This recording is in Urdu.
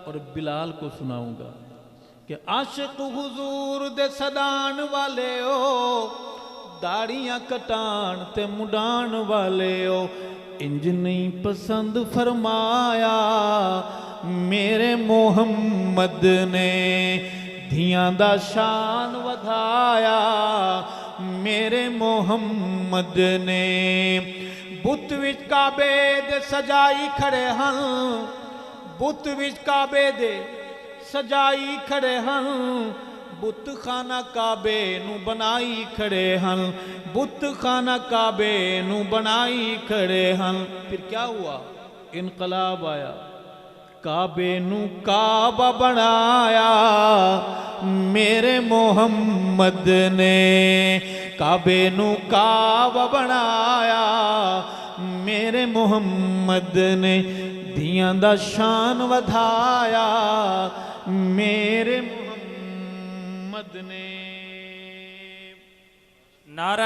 اور بلال کو سناؤں گا کہ عاشق حضور دے سدان والے ہو، داڑیاں کٹان تے مڈان والے ہو، انج نہیں پسند فرمایا میرے محمد نے، دھیاں دا شان ودھایا میرے محمد نے، بت وچ کعبے دے سجائی کھڑے ہن، بت وچ کعبے دے سجائی کھڑے ہن، بت خانہ کعبے نو بنائی کھڑے ہن، بت خانہ کعبے نو بنائی کھڑے ہن۔ پھر کیا ہوا؟ انقلاب آیا، کعبے نو کعبہ بنایا میرے محمد نے، کعبے نو کعبہ بنایا میرے محمد نے، دھیاں دا شان ودھایا میرے محمد نے۔ نعرہ